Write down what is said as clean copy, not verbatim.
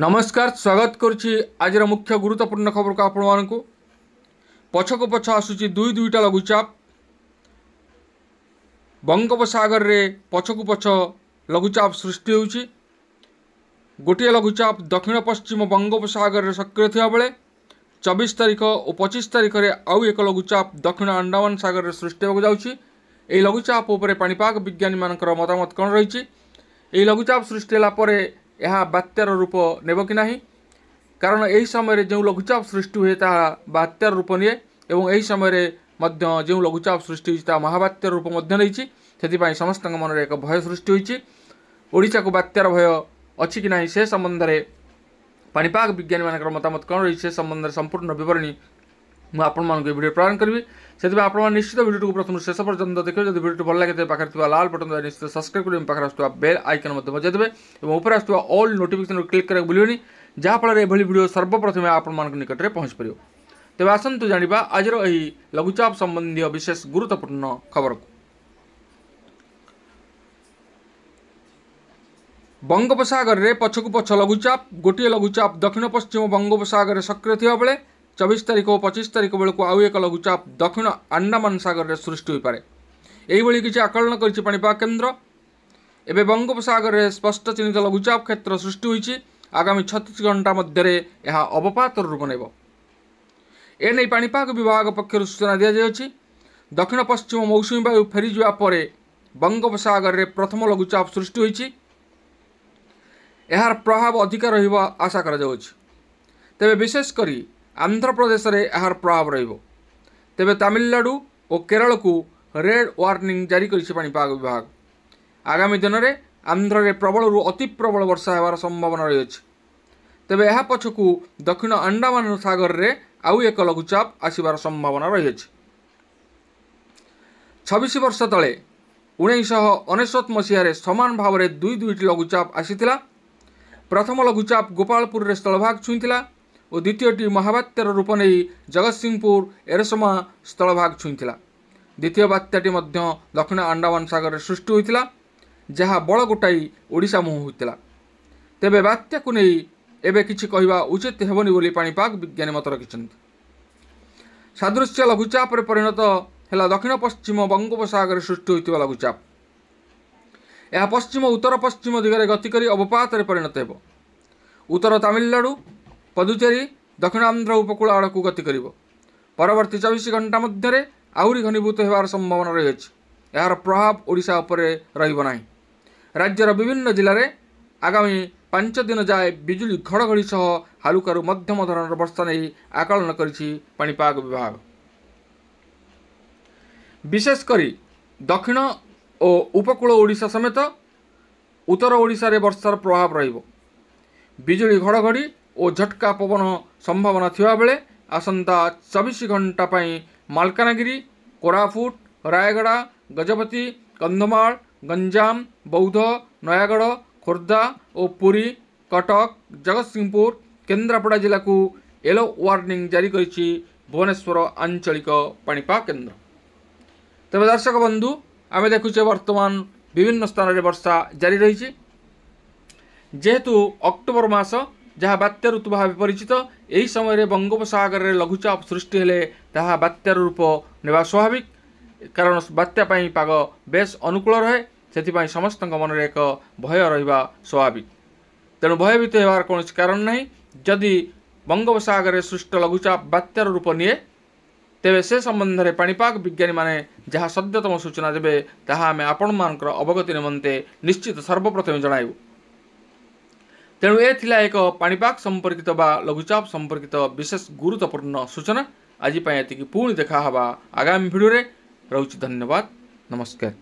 नमस्कार स्वागत करुच्ची आज मुख्य गुरुत्वपूर्ण खबर को आपण मानकु पछक पछ आसुची दुईटा लघुचाप बंगोपसागर रे पछकु पछ लघुचाप सृष्टि होउची। गोटे लघुचाप दक्षिण पश्चिम बंगोपसागर रे सक्रिय थिया बेले 24 तारिख और 25 तारिख रे आउ एक लघुचाप दक्षिण अंडमान सागर रे सृष्टि होगा जाउची। एई लघुचाप उपरे पाणीपाग विज्ञानी मानकर मतामत कौन रही। एई लघुचाप सृष्टि होला परे यह बात्यार रूप नेब कि नहीं, कारण यही समय जो लघुचाप सृष्टि हुए ताहा बात्यार रूप निए एवं यही समय जो लघुचाप सृष्टि होता महाबात्यार रूप नहीं। से समस्त मन में एक भय सृष्टि होती। ओडिशा को बात्यार भय अच्छी कि नहीं से संबंध में पाणीपाग विज्ञानी मान मतामत कौन रही से संबंध में संपूर्ण विवरणी मुझे वीडियो प्रदान करी। से आप निश्चित वीडियो को प्रथम शेष पर्यटन देखिए। जब वीडियो भल लगे पाखे लाल बटन निश्चित सब्सक्राइब कर पाखे आसुवा बेल आइकन बजाई देवे और ऊपर आसुवा ऑल नोटिफिकेशन क्लिक करके भूलिनी, जहाँफल ये वीडियो सर्वप्रथम आपण निकट में पहुँच पार। तेज आसतु जाना आज लघुचाप संबंधी विशेष गुरुत्वपूर्ण खबर को। बंगोपसागर रे पछकु पछ लघुचाप गोटे लघुचाप दक्षिण पश्चिम बंगोपसागर सक्रिय थिया बेले 24 तारिख और 25 तारिख बेलू आउ एक लघुचाप दक्षिण अंडमान सागर में सृष्टि हो पारे। यही किसी आकलन कर पाणीपाग केन्द्र। एवं बंगोपसागर में स्पष्ट चिन्हित लघुचाप क्षेत्र सृष्टि होती। आगामी 36 घंटा मध्य यह अवपात रूप नेब। एने पाणीपाग विभाग पक्षर सूचना दी जाए। दक्षिण पश्चिम मौसुमी वायु फेरी जावा परे बंगोपसागर में प्रथम लघुचाप सृष्टि होती। यार प्रभाव अधिक रहिबा आशा करा जाउछि। तेबे विशेषकर आंध्र प्रदेश में यार प्रभाव रहिबो। तेबे तमिलनाडु और केरल को रेड वार्निंग जारी करिछि पाणीपाग विभाग। आगामी दिन में आंध्र में प्रबल रु अति प्रबल वर्षा होवार संभावना रही। तेबे यह पछकु दक्षिण अंडमान सागर रे आउ एक लघुचाप आसिबार संभावना रही। 26 वर्ष तले 1999 मसीह समान भाव में दुईटी लघुचाप आसीथिला। प्रथम लघुचाप गोपालपुर रे स्थलभाग छुईथिला और द्वितीयटी महाबात्यार रूप नहीं जगतसिंहपुर एरसमा स्थलभाग छुईथिला। द्वितीय बात्याटी मध्य दक्षिण अंडमान सागर में सृष्टि होता, जहाँ बड़ गोटाई ओडिशा मुह होता। तेबे बात्या को नहीं एबे किछि कहवा उचित हेबनी बोली पाणीपाग विज्ञानी मत रखिछन्ति। सादृश्य लघुचाप रे परिणत है दक्षिण पश्चिम बंगोपसागर सृष्टि होता लघुचाप। यह पश्चिम उत्तर पश्चिम दिगरे गति करी अवपात रे परिणत हेबो। उत्तर तमिलनाडु पुदुचेरी दक्षिण आंध्र उपकूल आड़ को गति करिवो। परवर्ती 24 घंटा मध्य आहुरी घनीभूत होवार संभावना रही। यार प्रभाव ओडिशा उपरे रहिबो नाही। राज्यर विभिन्न जिले में आगामी 5 दिन जाए बिजुली घड़घड़ी सह हालुकारु मध्यम धरणर वर्षा नहीं आकलन करिछि पाणीपाग विभाग। विशेषकर दक्षिण और उपकूल ओडिशा समेत उत्तर ओडिशा रे वर्षार प्रभाव रहिबो। बिजुली घड़घड़ी और झटका पवन संभावना थिबा बेले आसंता 24 घंटा पई मालकानगिरी, कोरापुट, रायगड़ा, गजपति, कंधमाल, गंजाम, बौद्ध, नयागढ़, खोर्धा और पुरी, कटक, जगतसिंहपुर, केन्द्रापड़ा जिला को येलो वार्निंग जारी करिछि भुवनेश्वर आंचलिक पाणीपाग केन्द्र। तेज दर्शक बंधु आमे देखुचे वर्तमान विभिन्न स्थान में वर्षा जारी रही। जेहेतु अक्टोबर मास जहाँ बात्या ऋतु भाव परिचित, यही समय बंगोपसागर में लघुचाप सृष्टि हेले ताहा बात्यार रूप नेबा स्वाभाविक, कारण बात्या पाई पाग बेस अनुकूल रहे। से समस्त मन में एक भय रहिबा स्वाभाविक। तेणु भयभीत होवार कौन कारण नहीं। जदि बंगोपसागर में सृष्ट लघुचाप बात्यार रूप निए तेबे से संबंध में पाणीपाग विज्ञानी माने जहाँ सद्यतम सूचना देवे ताहा आमे आपण मानकर अवगति निमंते निश्चित सर्वप्रथम जणाइबु। तेणु ए थिला एक पाणीपाग संपर्कित बा लघुचाप संपर्कित विशेष गुरुत्वपूर्ण सूचना। आज एतिकी पुणी देखा हवा आगामी भिडियो रे। रहुछि धन्यवाद, नमस्कार।